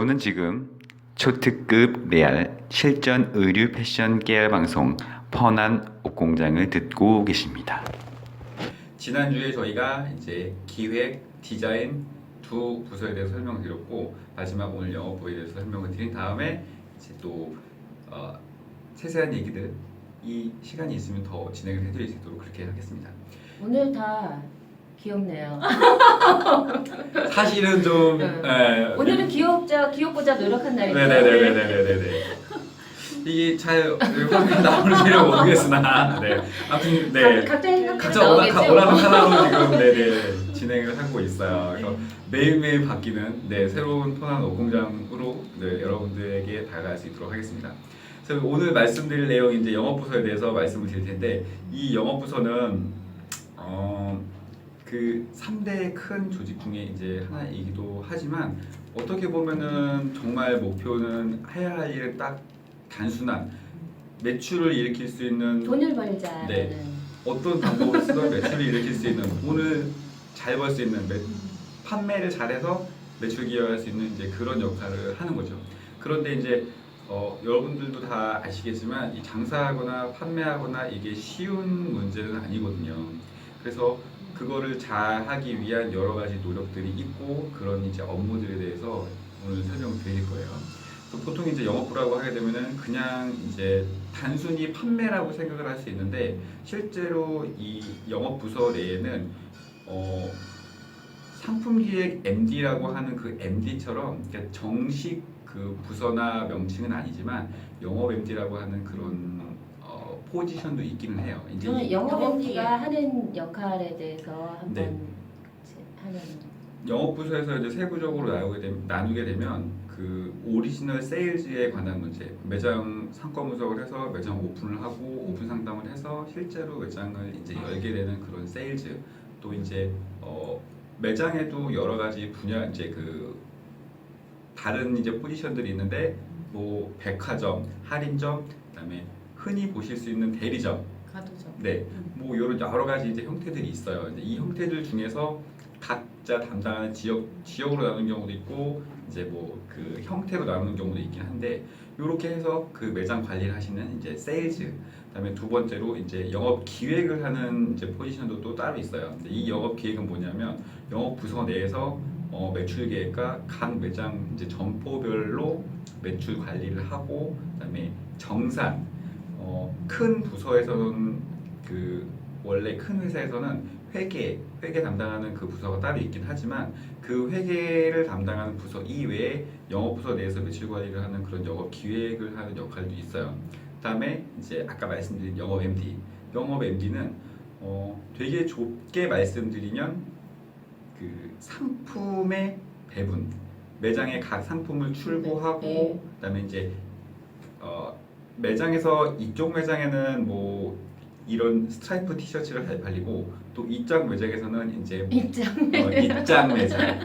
여러분은 지금 초특급 레알 실전 의류 패션 깨알 방송 펀한 옷공장을 듣고 계십니다. 지난주에 저희가 이제 기획, 디자인 두 부서에 대해서 설명을 드렸고 마지막 오늘 영업부에 대해서 설명을 드린 다음에 이제 또 세세한 얘기들 이 시간이 있으면 더 진행을 해드릴 수 있도록 그렇게 하겠습니다. 오늘 다 귀엽네요. 사실은 좀 오늘은 귀엽고자 노력한 날이에요. 네네네네네네네. 이게 잘 화면에 나오는지는 모르겠으나 네 아무튼 네 각자 원하는 하나로 지금 네네 진행을 하고 있어요. 그래서 매일매일 바뀌는 네 새로운 펀한 옷공장으로 네, 여러분들에게 다가갈 수 있도록 하겠습니다. 그래서 오늘 말씀드릴 내용이 이제 영업부서에 대해서 말씀을 드릴 텐데 이 영업부서는 그 3대 큰 조직 중에 이제 하나이기도 하지만 어떻게 보면은 정말 목표는 해야 할 일은 딱 단순한 매출을 일으킬 수 있는 돈을 벌자. 네. 어떤 방법을 쓰든 매출을 일으킬 수 있는 돈을 잘 벌 수 있는 판매를 잘해서 매출 기여할 수 있는 이제 그런 역할을 하는 거죠. 그런데 이제 여러분들도 다 아시겠지만 이 장사하거나 판매하거나 이게 쉬운 문제는 아니거든요. 그래서 그거를 잘 하기 위한 여러 가지 노력들이 있고 그런 이제 업무들에 대해서 오늘 설명을 드릴 거예요. 보통 이제 영업부라고 하게 되면은 그냥 이제 단순히 판매라고 생각을 할 수 있는데 실제로 이 영업부서 내에는 상품기획 MD라고 하는 그 MD처럼 정식 그 부서나 명칭은 아니지만 영업 MD라고 하는 그런 포지션도 있기는 해요. 이제 저는 영업 MD가 하는 역할에 대해서 한번 네. 하는. 영업부서에서 이제 세부적으로 나누게 되면 그 오리지널 세일즈에 관한 문제, 매장 상권 분석을 해서 매장 오픈을 하고 오픈 상담을 해서 실제로 매장을 이제 열게 되는 그런 세일즈, 또 이제 매장에도 여러 가지 분야 이제 그 다른 이제 포지션들이 있는데 뭐 백화점, 할인점, 그다음에 흔히 보실 수 있는 대리점, 가도점. 네, 뭐 이런 여러 가지 이제 형태들이 있어요. 이제 이 형태들 중에서 각자 담당하는 지역으로 나누는 경우도 있고 이제 뭐 그 형태로 나누는 경우도 있긴 한데 이렇게 해서 그 매장 관리를 하시는 이제 세일즈, 그다음에 두 번째로 이제 영업 기획을 하는 이제 포지션도 또 따로 있어요. 근데 이 영업 기획은 뭐냐면 영업 부서 내에서 매출 계획과 각 매장 이제 점포별로 매출 관리를 하고 그다음에 정산 큰 부서에서는 그 원래 큰 회사에서는 회계 담당하는 그 부서가 따로 있긴 하지만 그 회계를 담당하는 부서 이외에 영업부서 내에서 매출 관리를 하는 그런 영업 기획을 하는 역할도 있어요. 그다음에 이제 아까 말씀드린 영업 MD는 되게 좁게 말씀드리면 그 상품의 배분, 매장의 각 상품을 출고하고 네. 그다음에 이제 매장에서 이쪽 매장에는 뭐 이런 스트라이프 티셔츠를 잘 팔리고 또 이쪽 매장에서는 이제 입장 매장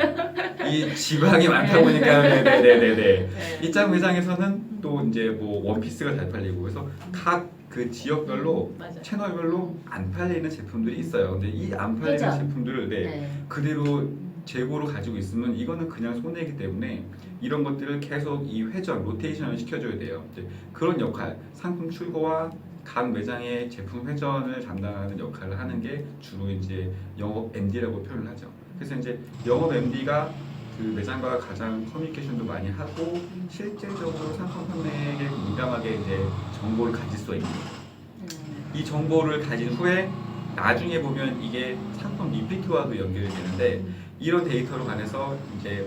이 지방이 많다 보니까 네네네네 입장 매장에서는 또 이제 뭐 원피스가 잘 팔리고 그래서 각 그 지역별로 맞아. 채널별로 안 팔리는 제품들이 있어요. 근데 이 안 팔리는 회전. 제품들을 그대로 재고로 가지고 있으면 이거는 그냥 손해이기 때문에 이런 것들을 계속 이 회전, 로테이션을 시켜줘야 돼요. 이제 그런 역할, 상품 출고와 각 매장의 제품 회전을 담당하는 역할을 하는 게 주로 이제 영업 MD라고 표현을 하죠. 그래서 이제 영업 MD가 그 매장과 가장 커뮤니케이션도 많이 하고 실질적으로 상품 판매에 민감하게 이제 정보를 가질 수 있는 이 정보를 가진 후에 나중에 보면 이게 상품 리피트와도 연결이 되는데 이런 데이터로 관해서 이제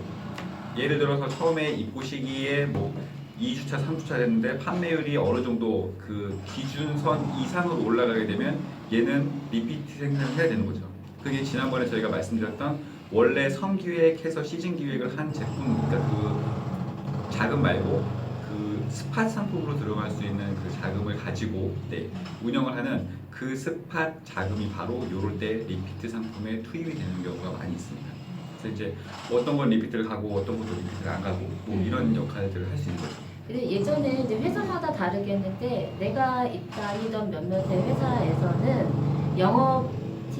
예를 들어서 처음에 입고 시기에 뭐 2주차, 3주차 됐는데 판매율이 어느 정도 그 기준선 이상으로 올라가게 되면 얘는 리피트 생산을 해야 되는 거죠. 그게 지난번에 저희가 말씀드렸던 원래 선기획해서 시즌 기획을 한 제품, 그러니까 그 자금 말고 그 스팟 상품으로 들어갈 수 있는 그 자금을 가지고 운영을 하는 그 스팟 자금이 바로 요럴 때 리피트 상품에 투입이 되는 경우가 많이 있습니다. 그래서 이제 어떤 건 리피트를 가고 어떤 것도 리피트를 안 가고 뭐 이런 역할들을 할 수 있는 거죠. 근데 예전에 이제 회사마다 다르겠는데 내가 다니던 몇몇의 회사에서는 영업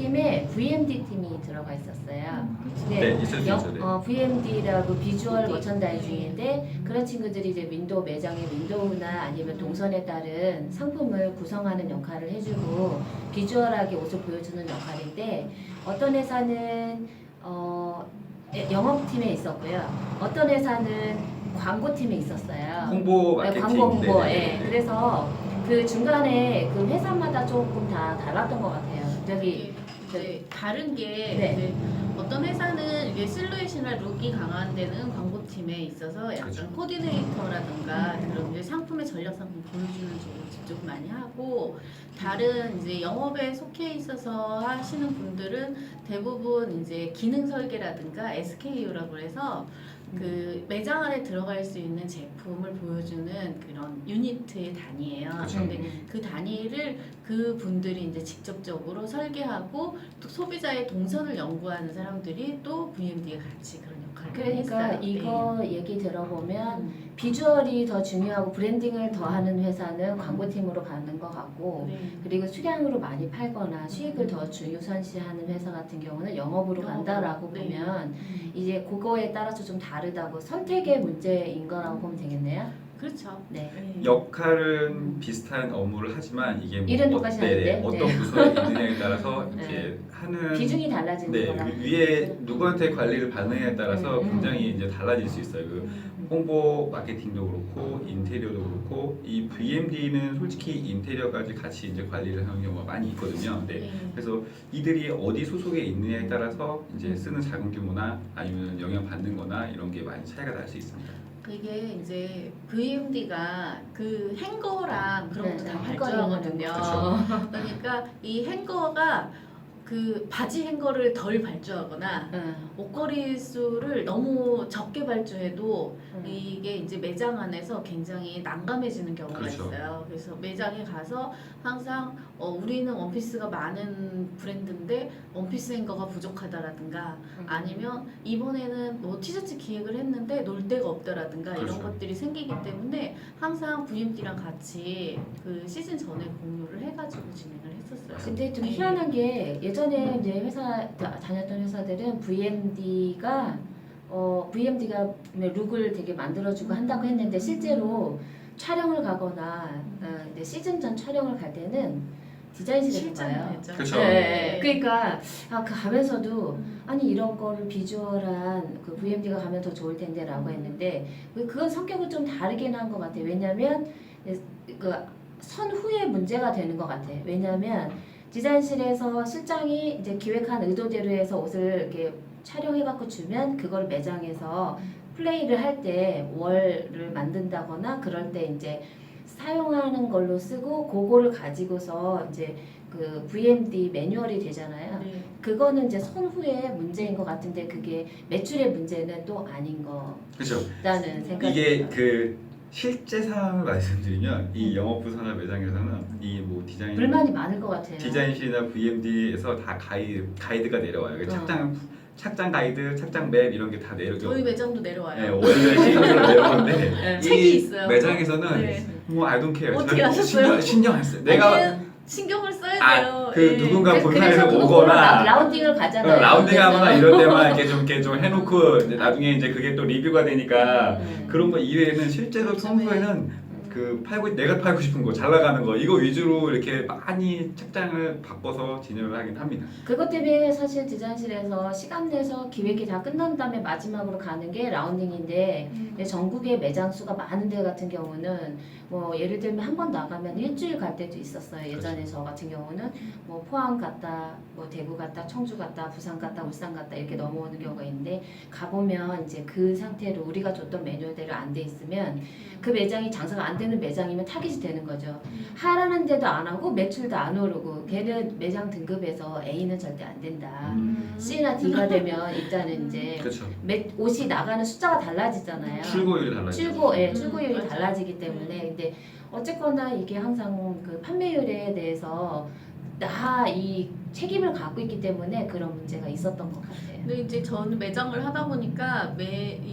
팀에 VMD 팀이 들어가 있었어요. 네, 있을 수 있죠. 네. VMD라고 비주얼 머천다이징인데 그런 친구들이 이제 윈도우 매장의 윈도우나 아니면 동선에 따른 상품을 구성하는 역할을 해주고 비주얼하게 옷을 보여주는 역할인데 어떤 회사는 영업팀에 있었고요. 어떤 회사는 광고팀에 있었어요. 홍보 마케팅. 광고 홍보. 네, 네, 예. 네. 그래서 그 중간에 그 회사마다 조금 다 달랐던 것 같아요. 저기 이제 다른 게 네. 이제 어떤 회사는 이게 실루엣이나 룩이 강한 데는 광고팀에 있어서 약간 그렇죠. 코디네이터라든가 그런 이제 상품의 전략 상품 보여주는 쪽을 직접 많이 하고 다른 이제 영업에 속해 있어서 하시는 분들은 대부분 이제 기능 설계라든가 SKU라고 해서 그 매장 안에 들어갈 수 있는 제품을 보여주는 그런 유니트의 단위예요. 그렇죠. 근데 그 단위를 그 분들이 이제 직접적으로 설계하고 또 소비자의 동선을 연구하는 사람들이 또 VMD에 같이 그런 역할을 그러니까 했어요. 이거 얘기 들어보면 비주얼이 더 중요하고 브랜딩을 더 하는 회사는 광고팀으로 가는 것 같고 네. 그리고 수량으로 많이 팔거나 수익을 더 중요선시하는 회사 같은 경우는 영업으로 간다라고 네. 보면 이제 그거에 따라서 좀 다르다고 선택의 문제인 거라고 보면 되겠네요. 그렇죠. 네. 역할은 비슷한 업무를 하지만 이게 일은 똑같이 하는데, 어떤 네. 부서에 있느냐에 따라서 이렇게 네. 하는 비중이 달라지는 네, 거라. 위에 누구한테 관리를 받느냐에 따라서 음. 굉장히 이제 달라질 수 있어요. 그 홍보 마케팅도 그렇고 인테리어도 그렇고 이 VMD는 솔직히 인테리어까지 같이 이제 관리를 하는 경우가 많이 있거든요. 네. 그래서 이들이 어디 소속에 있느냐에 따라서 이제 쓰는 자금 규모나 아니면 영향 받는 거나 이런 게 많이 차이가 날 수 있습니다. 이게 이제 VMD가 그 행거랑 그런 것도 네, 다 네, 발주하거든요. 그렇죠. 그러니까 이 행거가 그 바지 행거를 덜 발주하거나 옷걸이 수를 너무 적게 발주해도 이게 이제 매장 안에서 굉장히 난감해지는 경우가 그렇죠. 있어요. 그래서 매장에 가서 항상 우리는 원피스가 많은 브랜드인데 원피스 행거가 부족하다라든가 아니면 이번에는 뭐 티셔츠 기획을 했는데 놀 데가 없다라든가 그렇죠. 이런 것들이 생기기 때문에 항상 VMD랑 같이 그 시즌 전에 공유를 해가지고 진행을 했었어요. 근데 좀 네. 희한한 게 예전에 이제 회사 다녔던 회사들은 VMD가 룩을 되게 만들어주고 한다고 했는데 실제로 촬영을 가거나 이제 시즌 전 촬영을 갈 때는 디자인실에서 가요. 실전했죠. 그렇죠. 네. 그러니까 그 가면서도 아니 이런 거를 비주얼한 그 VMD가 가면 더 좋을 텐데라고 했는데 그건 성격을 좀 다르긴 한 것 같아요. 왜냐하면 그 선후에 문제가 되는 것 같아요. 왜냐하면 디자인실에서 실장이 이제 기획한 의도대로 해서 옷을 이렇게 촬영해갖고 주면 그걸 매장에서 플레이를 할 때 월을 만든다거나 그럴 때 이제 사용하는 걸로 쓰고 그거를 가지고서 이제 그 VMD 매뉴얼이 되잖아요. 네. 그거는 이제 선후의 문제인 것 같은데 그게 매출의 문제는 또 아닌 그렇죠. 거라는 생각이 이게 들어요. 그 실제 상황을 말씀드리면 이 영업부서나 매장에서는 이 뭐 불만이 많을 것 같아요. 디자인실이나 VMD에서 다 가이드가 내려와요. 그 어. 착장 가이드, 착장 맵 이런 게 다 내려오죠. 저희 매장도 내려와요. 네, 월별 시간으로 내려오는데 네. 책이 있어요. 매장에서는 네. 뭐 I don't care. 어떻게 저는 하셨어요? 신경 안 써요. 내가 아니, 신경을 써야 돼요. 그 예. 누군가 그래서 본사에서 그거를 오거나 라운딩을 가잖아요. 라운딩하거나 그래서. 이럴 때만 이렇게 좀 해놓고 이제 나중에 이제 그게 또 리뷰가 되니까 그런 거 이외에는 실제로 평소에는 그 내가 팔고 싶은 거 잘 나가는 거 이거 위주로 이렇게 많이 책장을 바꿔서 진열을 하긴 합니다. 그것 때문에 사실 디자인실에서 시간 내서 기획이 다 끝난 다음에 마지막으로 가는 게 라운딩인데 근데 전국에 매장 수가 많은 데 같은 경우는 뭐 예를 들면 한 번 나가면 일주일 갈 때도 있었어요. 예전에 저 같은 경우는 뭐 포항 갔다, 뭐 대구 갔다, 청주 갔다, 부산 갔다, 울산 갔다 이렇게 넘어오는 경우가 있는데 가보면 이제 그 상태로 우리가 줬던 매뉴얼대로 안 돼 있으면 그 매장이 장사가 안 되는 매장이면 타깃이 되는 거죠. 하라는 데도 안 하고 매출도 안 오르고 걔는 매장 등급에서 A는 절대 안 된다. C나 D가 되면 일단은 이제 그렇죠. 옷이 나가는 숫자가 달라지잖아요. 출고율이 달라요. 출고율이 맞아요. 달라지기 때문에 근데 어쨌거나 이게 항상 그 판매율에 대해서 이 책임을 갖고 있기 때문에 그런 문제가 있었던 것 같아요. 근데 이제 저는 매장을 하다 보니까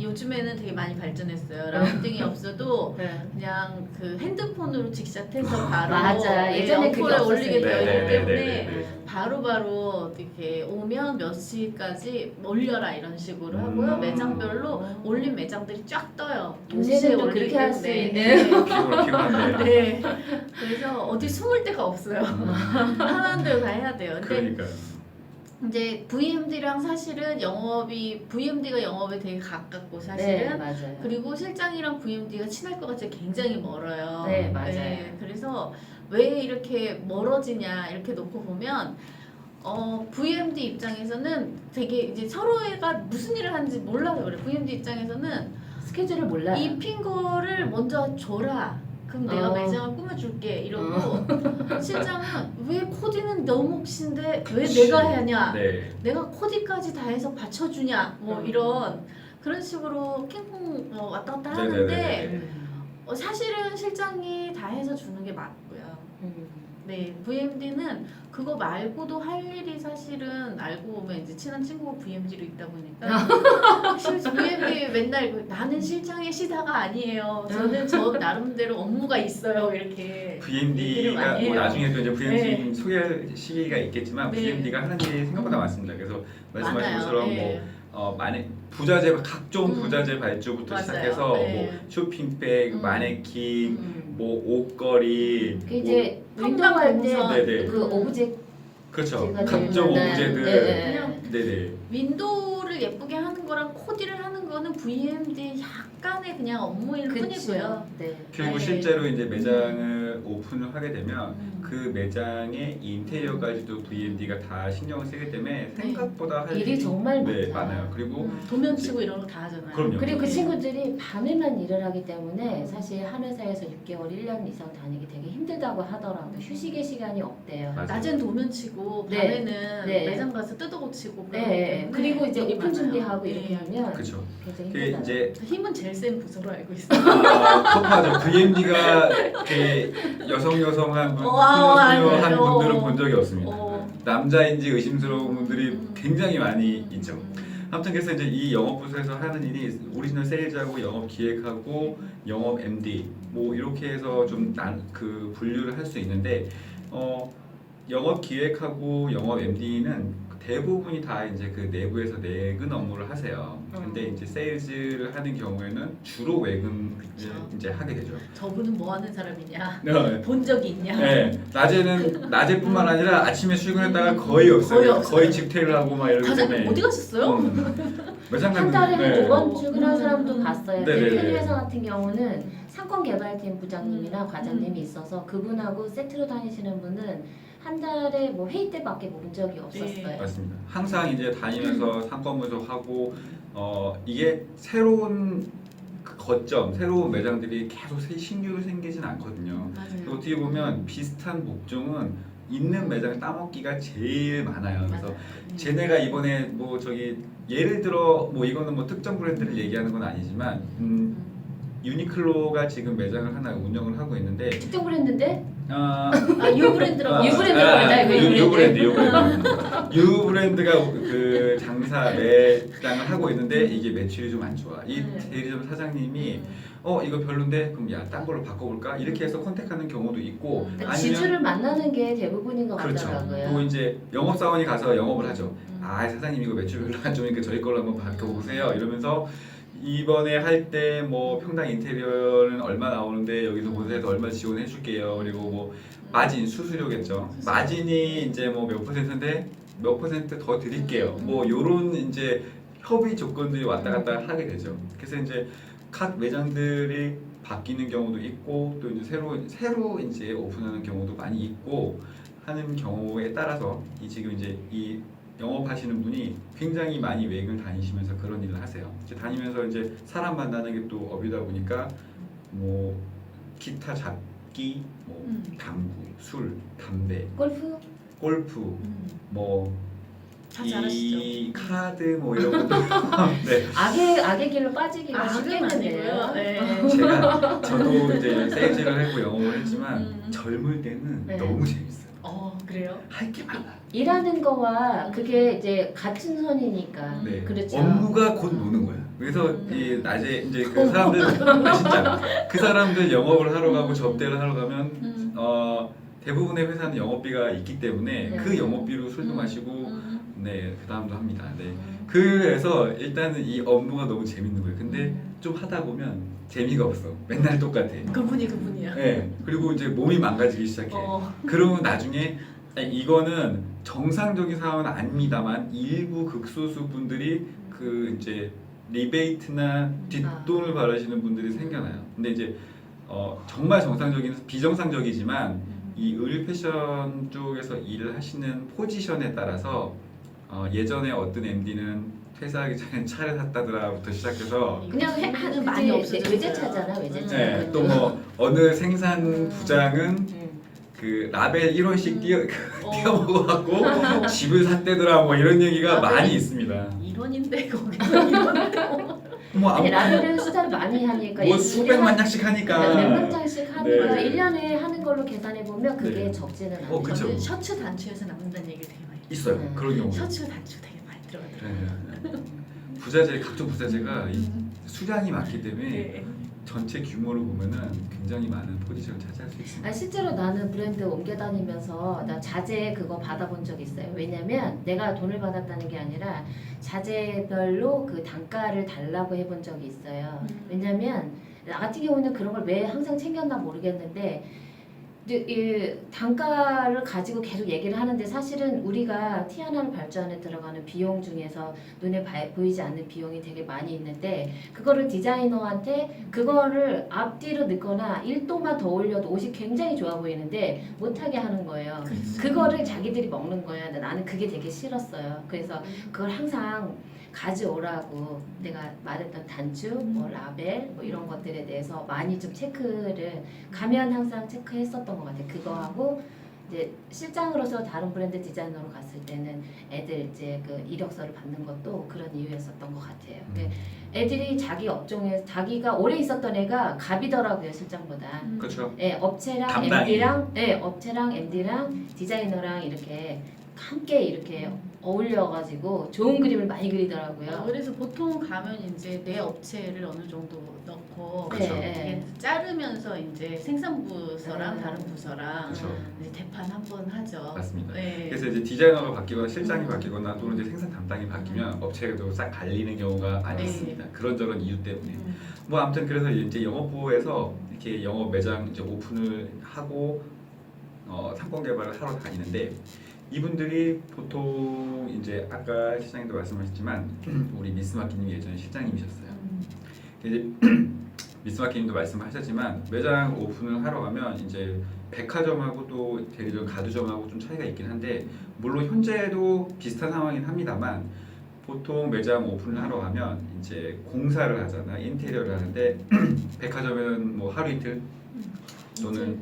요즘에는 되게 많이 발전했어요. 라운딩이 없어도 그냥 그 핸드폰으로 직샷해서 바로 맞아. 예전에 그게 어플에 올리게 없었어요. 되어 있기 네, 네, 때문에 네, 네. 바로바로 이렇게 오면 몇 시까지 올려라 이런 식으로 하고요. 매장별로 올린 매장들이 쫙 떠요. 요새는 또 올리기 그렇게 할 수 때문에. 있는. 피곤한데. 네. 그래서 어디 숨을 데가 없어요. 하는 대로 다 해야 돼요. 근데 그러니까요. 이제 VMD랑 사실은 VMD가 영업에 되게 가깝고 사실은 네, 맞아요. 그리고 실장이랑 VMD가 친할 것 같이 굉장히 멀어요. 네, 맞아요. 그래서 왜 이렇게 멀어지냐 이렇게 놓고 보면 VMD 입장에서는 되게 이제 서로가 무슨 일을 하는지 몰라서 그래. VMD 입장에서는 스케줄을 몰라요. 입힌 거를 먼저 줘라. 그럼 내가 매장을 꾸며줄게 이러고 실장은 왜 코디는 너 몫인데 왜 그치. 내가 하냐? 네. 내가 코디까지 다 해서 받쳐주냐? 뭐 이런 그런 식으로 핑퐁 왔다 갔다 하는데 네네네. 사실은 실장이 다 해서 주는 게 맞고요. 네, VMD는 그거 말고도 할 일이 사실은 알고 보면 이제 친한 친구가 VMD로 있다 보니까 VMD 맨날 나는 실장의 시사가 아니에요. 저는 저 나름대로 업무가 있어요. 이렇게 얘기를 VMD가 많이 뭐 해요. 나중에도 이제 VMD 네. 소개할 시기가 있겠지만 네. VMD가 하는 일이 생각보다 많습니다. 그래서 말씀하신 많아요. 것처럼 네. 만약 부자재 각종 부자재 발주부터 맞아요. 시작해서 네. 뭐 쇼핑백, 마네킹, 뭐 옷걸이, 그 이제 뭐 운동할 때 평당 네네. 그 오브젝트 그렇죠. 제가 각종 제일 오브제들, 네. 그냥 네네. 윈도우를 예쁘게 하는 거랑 코디를 하는 거는 VMD 약간의 그냥 업무일 뿐이고요. 네. 그리고 네. 실제로 이제 매장을 오픈을 하게 되면 음. 그 매장의 인테리어까지도 VMD가 다 신경을 쓰기 때문에 생각보다 할 일이 정말 네, 많아요. 많아요. 그리고 도면 치고 이런 거 다 하잖아요. 그럼요. 그리고 그 네. 친구들이 밤에만 일을 하기 때문에 사실 한 회사에서 6개월, 1년 이상 다니기 되게 힘들다고 하더라고요. 휴식의 시간이 없대요. 맞아요. 낮엔 도면 치고 네. 밤에는 네. 매장 가서 뜯어고치고 그러기 네. 때문에 그리고 이제 일이 오픈 많아요. 준비하고 이렇게 네. 하면 그렇죠. 굉장히 그게 힘들다. 이제 힘은 제일 센 부서로 알고 있어요. 터프하죠. VMD가 여성한 분, 훌륭한 아니에요. 분들은 본 적이 없습니다. 어. 남자인지 의심스러운 분들이 굉장히 많이 음. 있죠. 아무튼 그래서 이제 이 영업부서에서 하는 일이 오리지널 세일즈하고 영업 기획하고 영업 MD 뭐 이렇게 해서 좀 그 분류를 할 수 있는데 영업 기획하고 영업 MD는 대부분이 다 이제 그 내부에서 내근 업무를 하세요. 근데 이제 세일즈를 하는 경우에는 주로 외근을 그렇죠. 이제 하게 되죠. 저분은 뭐 하는 사람이냐? 네. 본 적이 있냐? 네, 낮에뿐만 아니라 아침에 출근했다가 거의 없어요. 거의 없어요. 거의 직퇴를 하고 막 이러기 과장님 때문에 어디 가셨어요? 한 매장 가면 달에 네. 5번 출근한 사람도 봤어요. 네네네. 대표 회사 같은 경우는 상권개발팀 부장님이나 과장님이 있어서 그분하고 세트로 다니시는 분은 한 달에 뭐 회의 때밖에 본 적이 없었어요. 맞습니다. 항상 이제 다니면서 상권 분석하고 이게 새로운 그 거점, 새로운 매장들이 계속 신규로 생기진 않거든요. 그리고 어떻게 보면 비슷한 목종은 있는 매장을 따먹기가 제일 많아요. 그래서 쟤네가 이번에 뭐 저기 예를 들어 뭐 이거는 뭐 특정 브랜드를 얘기하는 건 아니지만 유니클로가 지금 매장을 하나 운영을 하고 있는데 특정 브랜드인데? 유 브랜드라고. 유 브랜드라고 했나요? 그 유 브랜드가 그 장사 매장을 하고 있는데 이게 매출이 좀 안 좋아. 이 대리점 사장님이 이거 별론데 그럼 야 딴 걸로 바꿔볼까 이렇게 해서 컨택하는 경우도 있고 지주를 만나는 게 대부분인 것 그렇죠. 같더라고요. 또 이제 영업사원이 가서 영업을 하죠. 사장님 이거 매출 별로 안 좋으니까 저희 걸로 한번 바꿔보세요 이러면서 이번에 할 때 뭐 평당 인테리어는 얼마 나오는데 여기서 본사에서 얼마 지원해 줄게요. 그리고 뭐 마진 수수료겠죠. 마진이 이제 뭐 몇 퍼센트인데 몇 퍼센트 더 드릴게요. 뭐 요런 이제 협의 조건들이 왔다 갔다 하게 되죠. 그래서 이제 각 매장들이 바뀌는 경우도 있고 또 이제 새로 이제 오픈하는 경우도 많이 있고 하는 경우에 따라서 지금 이제 이 영업하시는 분이 굉장히 많이 외국을 다니시면서 그런 일을 하세요. 이제 다니면서 이제 사람 만나는 게 또 업이다 보니까 뭐 기타 잡기, 뭐 당구, 술, 담배, 골프, 뭐 다 잘하시죠. 이 카드 뭐 이런 것도 네. 악의 길로 빠지기가 쉽겠는데요. 네. 저도 이제 세일즈를 하고 영업을 했지만 젊을 때는 네. 너무 재밌어요. 그래요? 할 게 많아. 일하는 거와 그게 이제 같은 선이니까. 네. 그렇죠. 업무가 곧 노는 거야. 그래서 이 낮에 이제 그 사람들 진짜 그 사람들 영업을 하러 가고 접대를 하러 가면 대부분의 회사는 영업비가 있기 때문에 네. 그 영업비로 술도 음. 마시고 네, 그 다음도 합니다. 네. 음. 그래서 일단은 이 업무가 너무 재밌는 거예요. 근데 좀 하다 보면 재미가 없어. 맨날 똑같아. 그분이야. 네. 그리고 이제 몸이 망가지기 시작해. 그러면 나중에 아니, 이거는 정상적인 상황은 아닙니다만 일부 극소수 분들이 그 이제 리베이트나 뒷돈을 바라시는 분들이 생겨나요. 근데 이제 정말 정상적인 비정상적이지만 이 의류 패션 쪽에서 일을 하시는 포지션에 따라서 예전에 어떤 MD는 퇴사하기 전에 차를 샀다더라부터 시작해서 그냥 하는 많이 없어졌어요. 외제차잖아, 외제차. 네, 또 뭐 어느 생산 부장은 그 라벨 1원씩 띄워먹어갖고 집을 샀대더라 뭐 이런 얘기가 라벨이 많이 있습니다. 1원인데 거기서 1원. 뭐 아니 라벨을 숫자를 많이 하니까 뭐 수백만 장씩 하니까 몇만 장씩 하니까 네. 1년에 하는 걸로 계산해 보면 그게 네. 적지는 않아요. 그쵸. 저는 셔츠 단추에서 남는다는 얘기 되게 많이 있어요. 그런 경우. 셔츠 단추 되게 많이 들어가더라고요. 부자재 각종 부자재가 이 수량이 많기 때문에 네. 전체 규모를 보면은 굉장히 많은 포지션을 차지할 수 있습니다. 아니, 실제로 나는 브랜드 옮겨 다니면서 나 자재 그거 받아본 적 있어요. 왜냐면 내가 돈을 받았다는 게 아니라 자재별로 그 단가를 달라고 해본 적이 있어요. 왜냐면 나 같은 경우는 그런 걸 왜 항상 챙겼나 모르겠는데 이제 이 단가를 가지고 계속 얘기를 하는데 사실은 우리가 티 하나를 발주안에 들어가는 비용 중에서 눈에 보이지 않는 비용이 되게 많이 있는데 그거를 디자이너한테 그거를 앞뒤로 넣거나 1도만 더 올려도 옷이 굉장히 좋아 보이는데 못하게 하는 거예요. 그거를 자기들이 먹는 거야. 근데 나는 그게 되게 싫었어요. 그래서 그걸 항상 가져오라고 내가 말했던 단추, 뭐 라벨, 뭐 이런 것들에 대해서 많이 좀 체크를 가면 항상 체크했었던 것 같아요. 그거하고 이제 실장으로서 다른 브랜드 디자이너로 갔을 때는 애들 이제 그 이력서를 받는 것도 그런 이유였었던 것 같아요. 애들이 자기 업종에 자기가 오래 있었던 애가 갑이더라고요 실장보다. 그렇죠. 예, 업체랑 담당이. MD랑 업체랑 MD랑 디자이너랑 이렇게 함께 이렇게 어울려가지고 좋은 그림을 많이 그리더라고요. 그래서 보통 가면 이제 내 업체를 어느 정도 넣고 그렇죠. 이게 자르면서 이제 생산부서랑 네. 다른 부서랑 그렇죠. 이제 대판 한번 하죠. 맞습니다. 네. 그래서 이제 디자이너가 바뀌거나 실장이 바뀌거나 또는 이제 생산 담당이 바뀌면 업체도 싹 갈리는 경우가 많이 네. 있습니다. 그런저런 이유 때문에. 뭐 아무튼 그래서 이제 영업부에서 이렇게 영업 매장 이제 오픈을 하고 상권 개발을 하러 다니는데 이분들이 보통 이제 아까 실장님도 말씀하셨지만 우리 미스마키님 예전에 실장님이셨어요. 이제 미스마키님도 말씀하셨지만 매장 오픈을 하러 가면 이제 백화점하고 또 대리점 가두점하고 좀 차이가 있긴 한데 물론 현재도 비슷한 상황이긴 합니다만 보통 매장 오픈을 하러 가면 이제 공사를 하잖아 인테리어를 하는데 백화점에는 뭐 하루 이틀 또는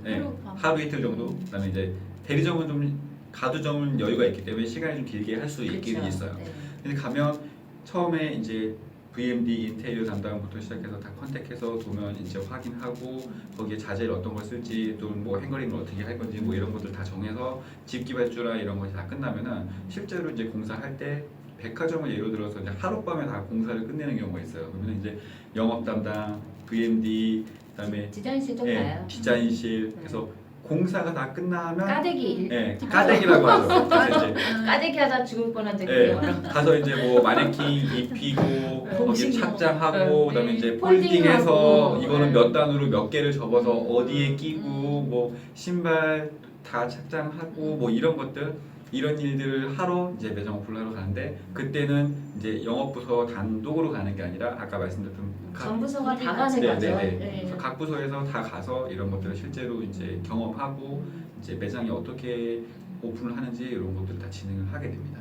하루 이틀 정도 그다음에 이제 대리점은 좀 가두점은 여유가 있기 때문에 시간이 좀 길게 할 수 있긴 있어요. 네. 근데 가면 처음에 이제 VMD 인테리어 담당부터 시작해서 다 컨택해서 도면 이제 확인하고 거기에 자재를 어떤 걸 쓸지 또 뭐 행거링을 어떻게 할 건지 뭐 이런 것들 다 정해서 집기 발주라 이런 것이 다 끝나면은 실제로 이제 공사할 때 백화점을 예로 들어서 이제 하룻밤에 다 공사를 끝내는 경우가 있어요. 그러면 이제 영업 담당, VMD 그다음에 디자인실도 가요. 디자인실 그래서 공사가 다 끝나면 까대기 까대기라고 하죠. 그래서 이제 까대기 하다 죽을 뻔한 적이 네, 많아. 가서 이제 뭐 마네킹 입히고 거기에 공식으로. 착장하고 그다음에 이제 폴딩하고. 폴딩해서 이거는 네. 몇 단으로 몇 개를 접어서 어디에 끼고 뭐 신발 다 착장하고 뭐 이런 것들 이런 일들을 하러 이제 매장 오픈을 하러 가는데 그때는 이제 영업부서 단독으로 가는 게 아니라 아까 말씀드렸던 전 부서가 다 가는 거죠. 네네네. 그래서 각 부서에서 다 가서 이런 것들을 실제로 이제 경험하고 이제 매장이 어떻게 오픈을 하는지 이런 것들을 다 진행을 하게 됩니다.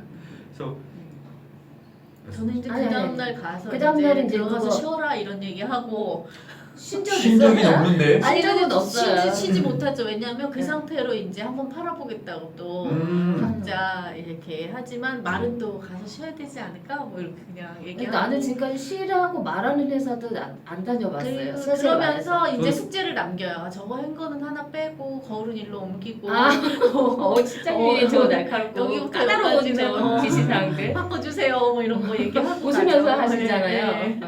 그래서 저는 이제 아니, 그 아니. 다음날 가서 그 다음날은 이제 들어가서 그거- 쉬어라 이런 얘기 하고 쉰 적 쉰 적이 있었어요? 없는데. 아니, 적은 없어요. 쉬지 못하죠. 왜냐하면 그 네. 상태로 이제 한번 팔아보겠다고 또 각자 이렇게 하지만 말은 또 가서 쉬어야 되지 않을까 뭐 이렇게 그냥 얘기하고 나는 지금까지 쉬라고 말하는 회사도 안 다녀봤어요. 솔직히 그러면서 말해서. 이제 숙제를 남겨요. 아, 저거 한 거는 하나 빼고 거울은 일로 옮기고 실장님이 저 날카롭고 여기부터 까다로운 여기까지는 저 지시사항들 바꿔주세요 뭐 이런 거 얘기하고 웃으면서 가죠. 하시잖아요. 네.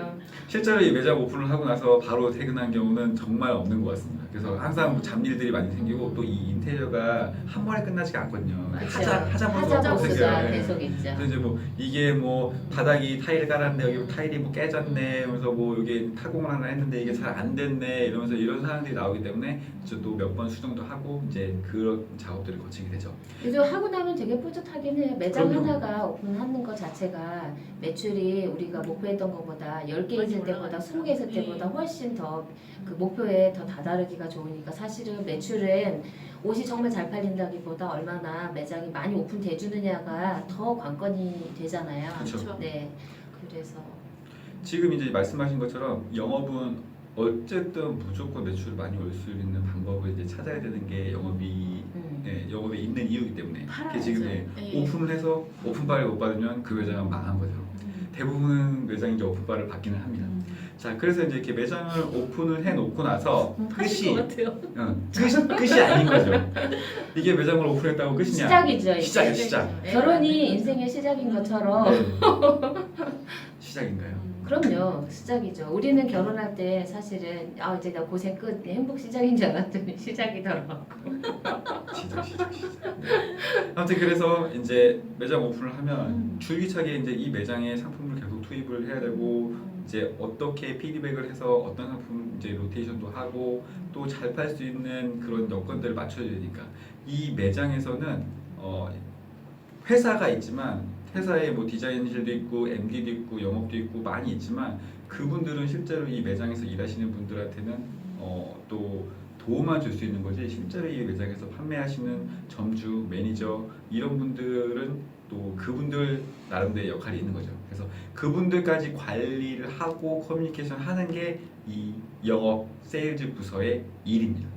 실제로 이 매장 오픈을 하고 나서 바로 퇴근한 경우는 정말 없는 것 같습니다. 그래서 항상 잡일들이 많이 생기고 또 이 인테리어가 한 번에 끝나지가 않거든요. 하자보수 하자보수가 생겨요. 계속 있죠. 그래서 이제 뭐 이게 뭐 바닥이 타일을 깔았는데 여기 타일이 뭐 깨졌네, 그래서 뭐 여기 타공을 하나 했는데 이게 잘 안 됐네 이러면서 이런 상황들이 나오기 때문에 또 몇 번 수정도 하고 이제 그런 작업들을 거치게 되죠. 그래서 하고 나면 되게 뿌듯하긴 해요. 매장 그럼요. 하나가 오픈하는 것 자체가 매출이 우리가 목표했던 것보다 10개 많이 있을 때보다 올라갔죠. 20개 있을 때보다 네. 훨씬 더 그 목표에 더 다다르기가 좋으니까 사실은 매출은 옷이 정말 잘 팔린다기보다 얼마나 매장이 많이 오픈돼 주느냐가 더 관건이 되잖아요. 그렇죠. 네. 그래서 지금 이제 말씀하신 것처럼 영업은 어쨌든 무조건 매출을 많이 올 수 있는 방법을 이제 찾아야 되는 게 영업에 있는 이유이기 때문에 팔아야죠. 지금 네. 오픈을 해서 오픈바를 못 받으면 그 매장은 망한 거죠. 대부분 매장이 이제 오픈바를 받기는 합니다. 자, 그래서 이제 이렇게 매장을 오픈을 해놓고 나서 하실 것 끝이 같아요. 끝이 아닌 거죠. 이게 매장을 오픈했다고 끝이냐? 시작이죠. 이제. 시작이에요, 시작. 네, 결혼이 인생의 시작인 것처럼 네. 시작인가요? 그럼요, 시작이죠. 우리는 결혼할 때 사실은 이제 나 고생 끝, 행복 시작인 줄 알았더니 시작이더라고. 시작. 네. 아무튼 그래서 이제 매장 오픈을 하면 줄기차게 이제 이 매장에 상품을 계속 투입을 해야 되고 이제 어떻게 피드백을 해서 어떤 상품 이제 로테이션도 하고 또 잘 팔 수 있는 그런 여건들을 맞춰야 되니까 이 매장에서는 회사가 있지만 회사에 뭐 디자인실도 있고 MD도 있고 영업도 있고 많이 있지만 그분들은 실제로 이 매장에서 일하시는 분들한테는 또 도움만 줄 수 있는 거지 실제로 이 매장에서 판매하시는 점주, 매니저 이런 분들은 또 그분들 나름대로의 역할이 있는 거죠. 그래서 그분들까지 관리를 하고 커뮤니케이션 하는 게 이 영업, 세일즈 부서의 일입니다.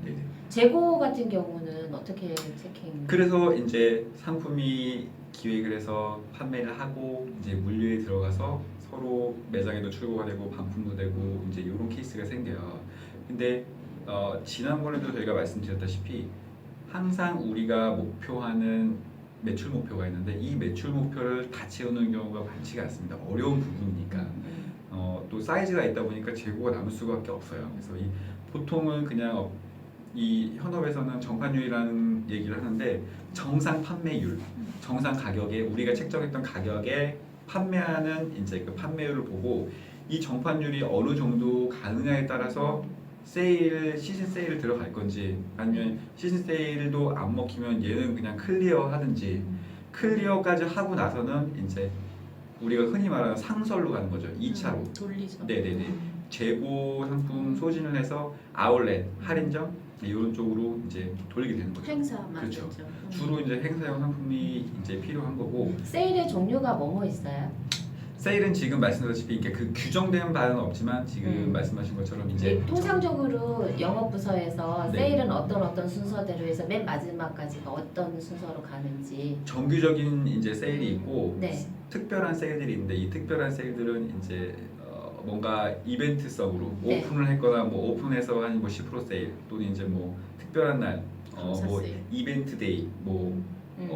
네네. 재고 같은 경우는 어떻게 체킹? 그래서 이제 상품이 기획을 해서 판매를 하고 이제 물류에 들어가서 서로 매장에도 출고가 되고 반품도 되고 이제 이런 케이스가 생겨요. 근데 지난번에도 저희가 말씀드렸다시피 항상 우리가 목표하는 매출 목표가 있는데 이 매출 목표를 다 채우는 경우가 많지가 않습니다. 어려운 부분이니까 또 사이즈가 있다 보니까 재고가 남을 수밖에 없어요. 그래서 보통은 그냥 이 현업에서는 정판율이라는 얘기를 하는데 정상 판매율, 정상 가격에 우리가 책정했던 가격에 판매하는 이제 그 판매율을 보고 이 정판율이 어느 정도 가느냐에 따라서 시즌 세일을 들어갈 건지 아니면 시즌 세일도 안 먹히면 얘는 그냥 클리어 하든지 클리어까지 하고 나서는 이제 우리가 흔히 말하는 상설로 가는 거죠. 2차로. 돌리죠. 네네네. 재고 상품 소진을 해서 아울렛, 할인점 이런 쪽으로 이제 돌리게 되는 거죠. 행사만 그렇죠. 되죠. 주로 이제 행사용 상품이 이제 필요한 거고 세일의 종류가 뭐 있어요? 세일은 지금 말씀드렸다시피 이렇게 그 규정된 바는 없지만 지금 말씀하신 것처럼 이제 통상적으로 영업부서에서 네. 세일은 어떤 순서대로 해서 맨 마지막까지가 어떤 순서로 가는지. 정규적인 이제 세일이 있고 네. 특별한 세일들이 있는데 이 특별한 세일들은 이제 뭔가 이벤트성으로 네. 오픈을 했거나 뭐 오픈해서 한 뭐 10% 세일 또는 이제 뭐 특별한 날 감사 뭐 세일. 이벤트 데이 뭐 음.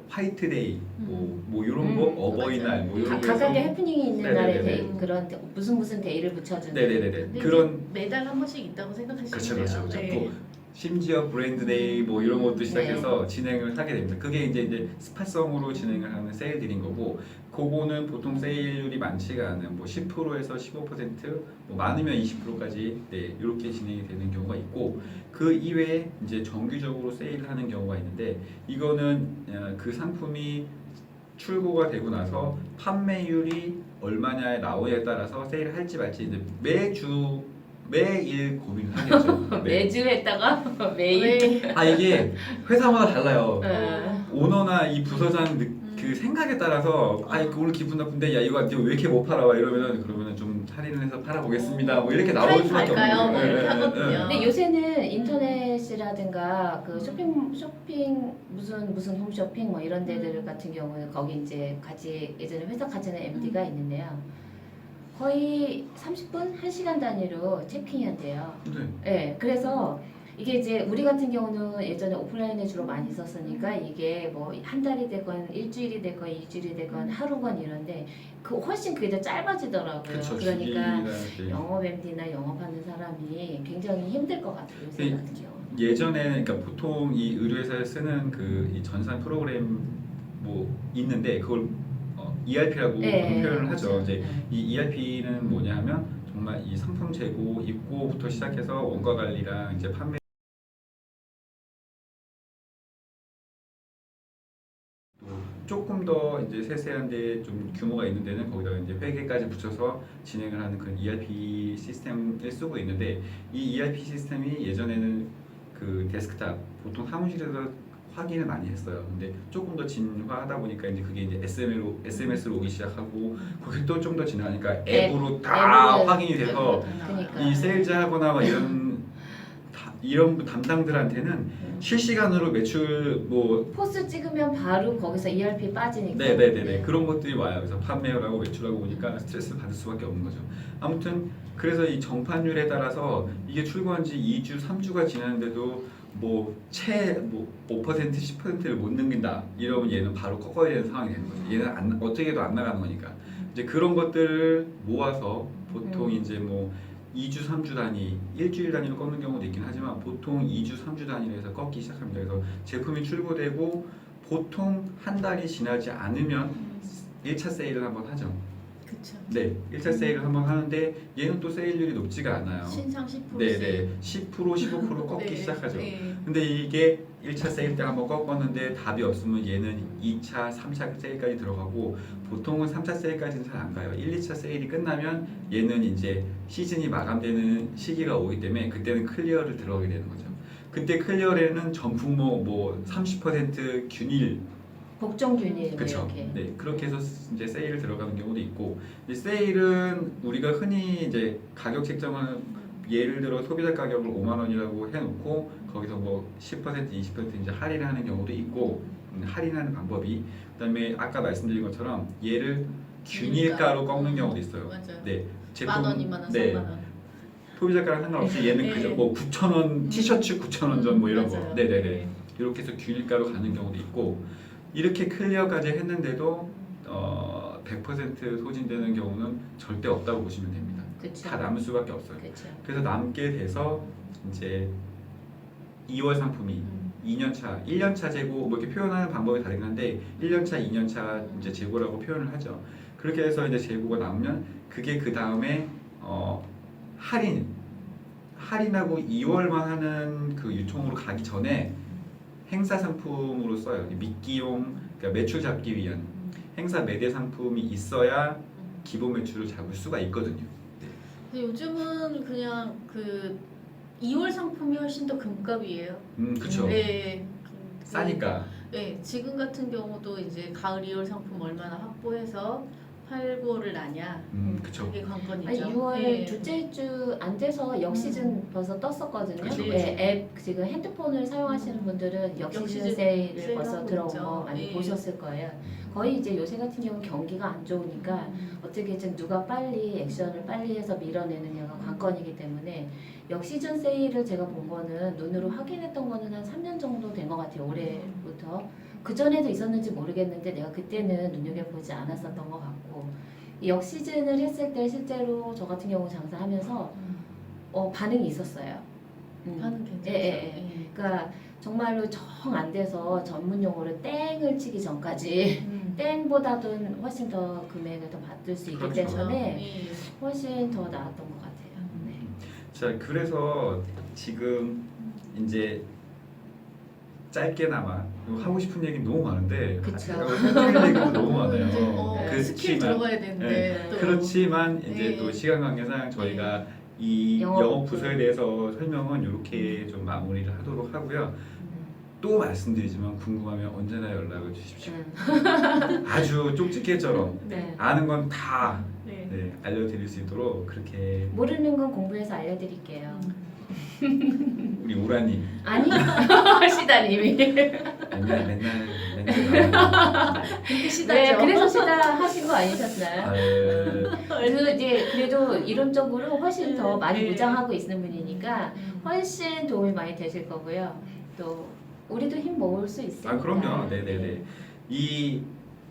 화이트 데이 뭐 이런 거 어버이날 뭐 이런 거 각각의 해서 해프닝이 있는 네네네네. 날에 그런 무슨 데이를 붙여주는. 네네네네 근데 그런 매달 한 번씩 있다고 생각하시면 그렇죠, 돼요. 그렇죠, 그렇죠. 네. 심지어 브랜드 데이 뭐 이런 것도 시작해서 진행을 하게 됩니다. 그게 이제 스팟성으로 진행을 하는 세일들인 거고, 그거는 보통 세일률이 많지가 않은 뭐 10%에서 15%, 뭐 많으면 20%까지 이렇게 진행이 되는 경우가 있고, 그 이외에 이제 정기적으로 세일을 하는 경우가 있는데, 이거는 그 상품이 출고가 되고 나서 판매율이 얼마냐에 나오냐에 따라서 세일을 할지 말지 이제 매일 고민을 하겠죠. 매주 했다가 매일. 왜? 이게 회사마다 달라요. 어. 오너나 이 부서장 그 생각에 따라서 오늘 기분 나쁜데 야 이거 왜 이렇게 못 팔아? 그러면은 좀 할인을 해서 팔아보겠습니다. 뭐 이렇게 나올 타임 수밖에 갈까요? 없는 뭐 거예요. 이렇게 하거든요. 근데 요새는 인터넷이라든가 그 쇼핑 무슨 홈쇼핑 뭐 이런 데들 같은 경우는 거기 이제 같이 예전에 회사 같이 하는 MD가 있는데요. 거의 30분, 1시간 단위로 체킹해야 돼요. 네. 네, 그래서 이게 이제 우리 같은 경우는 예전에 오프라인에 주로 많이 썼으니까 이게 뭐 한 달이 되건 일주일이 되건 이주일이 되건 하루건 이런데 그 훨씬 그게 더 짧아지더라고요. 그쵸, 그러니까 주기가 영업 MD나 영업하는 사람이 굉장히 힘들 것 같아요. 요새 네. 같은 경우. 예전에 그러니까 보통 이 의료회사에 쓰는 그 이 전산 프로그램 뭐 있는데 그걸 ERP라고 네, 표현을 하죠. 맞아요. 이제 네. 이 ERP는 뭐냐면 정말 이 상품 재고 입고부터 시작해서 원가 관리랑 이제 판매 또 조금 더 이제 세세한데 좀 규모가 있는 데는 거기다가 이제 회계까지 붙여서 진행을 하는 그런 ERP 시스템을 쓰고 있는데 이 ERP 시스템이 예전에는 그 데스크탑 보통 사무실에서 확인을 많이 했어요. 근데 조금 더 진화하다 보니까 이제 그게 이제 SMS로 오기 시작하고 그게 또 좀 더 진화하니까 앱으로 다 앱으로 확인이 돼서 그러니까. 이 세일즈하거나 막 이런 담당들한테는 실시간으로 매출 뭐 포스 찍으면 바로 거기서 ERP 빠지니까. 네네네네 그런 것들이 와요. 그래서 판매하고 매출하고 보니까 스트레스 받을 수밖에 없는 거죠. 아무튼 그래서 이 정판율에 따라서 이게 출고한 지 2주, 3주가 지났는데도 뭐 5%, 10%를 못 넘긴다 이러면 얘는 바로 꺾어야 되는 상황이 되는 거죠. 얘는 어떻게 해도 안 나가는 거니까. 이제 그런 것들을 모아서 보통 이제 뭐 2주, 3주 단위, 일주일 단위로 꺾는 경우도 있긴 하지만 보통 2주, 3주 단위로 해서 꺾기 시작합니다. 그래서 제품이 출고되고 보통 한 달이 지나지 않으면 1차 세일을 한번 하죠. 그쵸. 네, 1차 세일을 한번 하는데 얘는 또 세일률이 높지가 않아요. 신상 10%씩. 네네, 10%, 15% 꺾기 네, 시작하죠. 네. 근데 이게 1차 세일 때 한번 꺾었는데 답이 없으면 얘는 2차, 3차 세일까지 들어가고 보통은 3차 세일까지는 잘 안 가요. 1, 2차 세일이 끝나면 얘는 이제 시즌이 마감되는 시기가 오기 때문에 그때는 클리어를 들어가게 되는 거죠. 그때 클리어에는 전품목 뭐 30% 균일 복종균이 그렇죠. 이렇게. 네, 그렇게 해서 이제 세일을 들어가는 경우도 있고, 이 세일은 우리가 흔히 이제 가격 책정을 예를 들어 소비자 가격을 5만 원이라고 해놓고 거기서 뭐 10%, 20% 이제 할인을 하는 경우도 있고, 할인하는 방법이 그다음에 아까 말씀드린 것처럼 얘를 균일가로 꺾는 경우도 있어요. 맞아요. 네, 만 원, 2만 원, 네, 3만 원. 소비자가랑 상관없이 얘는 네. 그저 뭐 9,000원 티셔츠 9,000원 전 뭐 이런 거, 맞아요. 네네네. 이렇게 해서 균일가로 가는 경우도 있고. 이렇게 클리어까지 했는데도 100% 소진되는 경우는 절대 없다고 보시면 됩니다. 그쵸. 다 남을 수밖에 없어요. 그쵸. 그래서 남게 돼서 이제 2월 상품이 2년차, 1년차 재고 뭐 이렇게 표현하는 방법이 다르긴 한데 1년차, 2년차 이제 재고라고 표현을 하죠. 그렇게 해서 이제 재고가 남으면 그게 그 다음에 할인하고 2월만 하는 그 유통으로 가기 전에 행사 상품으로 써요. 미끼용, 그러니까 매출 잡기 위한 행사 매대 상품이 있어야 기본 매출을 잡을 수가 있거든요. 근데 요즘은 그냥 그 2월 상품이 훨씬 더 금값이에요. 그쵸. 네. 싸니까. 네, 지금 같은 경우도 이제 가을 2월 상품 얼마나 확보해서 8, 9월을 나냐. 그쵸. 그게 관건이죠. 아니 6월 네. 둘째 주 안 돼서 역시즌 벌써 떴었거든요. 그쵸, 네, 앱 지금 핸드폰을 사용하시는 분들은 역시즌 역시즌 세일을 세일하고 벌써 들어온 있죠. 거 많이 네. 보셨을 거예요. 거의 이제 요새 같은 경우는 경기가 안 좋으니까 어떻게든 누가 빨리 액션을 빨리 해서 밀어내느냐가 관건이기 때문에 역시즌 세일을 제가 본 거는 눈으로 확인했던 거는 한 3년 정도 된 것 같아요. 올해부터. 그 전에도 있었는지 모르겠는데 내가 그때는 눈여겨보지 않았었던 것 같고 이 역시즌을 했을 때 실제로 저 같은 경우 장사하면서 반응이 있었어요. 반응 괜찮죠. 예, 예, 예. 그러니까 정말로 정 안 돼서 전문 용어로 땡을 치기 전까지 땡보다도 훨씬 더 금액을 더 받을 수 있기 그렇죠. 때문에 예. 훨씬 더 나았던 것 같아요. 네. 자, 그래서 지금 이제 짧게나마 하고 싶은 얘기 너무 많은데 그쵸. 할 얘기도 너무 많아요. 스킬 들어가야 되는데 또 그렇지만 이제 네. 또 시간 관계상 저희가 이 영업 영업 부서에 대해서 설명은 이렇게 좀 마무리를 하도록 하고요. 또 말씀드리지만 궁금하면 언제나 연락을 주십시오. 아주 쪽집게처럼 네. 아는 건 다 네. 알려드릴 수 있도록 그렇게 모르는 건 공부해서 알려드릴게요. 우리 우라님 아니 시다님이 맨날 그렇게 시다죠. 네 그래서 시다 하신 거 아니셨나요? 아, 그래서 이제 그래도 이론적으로 훨씬 더 많이 네. 무장하고 있는 분이니까 훨씬 도움이 많이 되실 거고요. 또 우리도 힘 모을 수 있습니다. 아 그럼요. 네네네. 이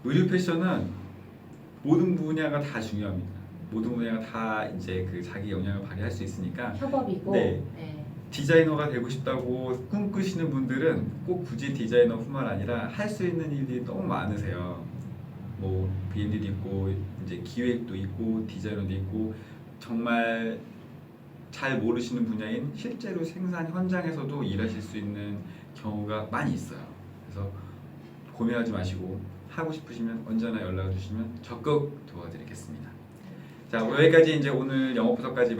의류 패션은 모든 분야가 다 중요합니다. 모든 분야가 다 이제 그 자기 역량을 발휘할 수 있으니까 협업이고 네. 네. 디자이너가 되고 싶다고 꿈꾸시는 분들은 꼭 굳이 디자이너뿐만 아니라 할 수 있는 일이 너무 많으세요. 뭐 B&D도 있고 이제 기획도 있고 디자이너도 있고 정말 잘 모르시는 분야인 실제로 생산 현장에서도 일하실 수 있는 경우가 많이 있어요. 그래서 고민하지 마시고 하고 싶으시면 언제나 연락을 주시면 적극 도와드리겠습니다. 자 여기까지 이제 오늘 영어 부서까지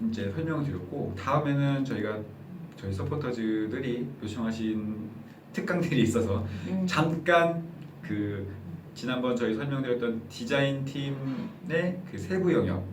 이제 설명을 드렸고 다음에는 저희 서포터즈들이 요청하신 특강들이 있어서 잠깐 그 지난번 저희 설명드렸던 디자인 팀의 그 세부 영역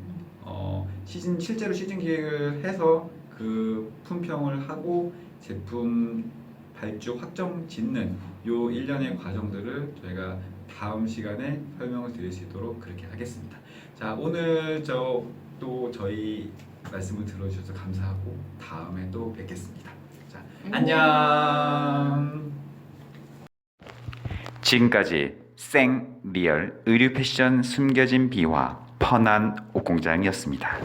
실제로 시즌 기획을 해서 그 품평을 하고 제품 발주 확정 짓는 요 일련의 과정들을 저희가 다음 시간에 설명을 드릴 수 있도록 그렇게 하겠습니다. 자 오늘 또 저희 말씀을 들어주셔서 감사하고 다음에 또 뵙겠습니다. 자 안녕. 지금까지 생 리얼 의류 패션 숨겨진 비화 펀한 옷공장이었습니다.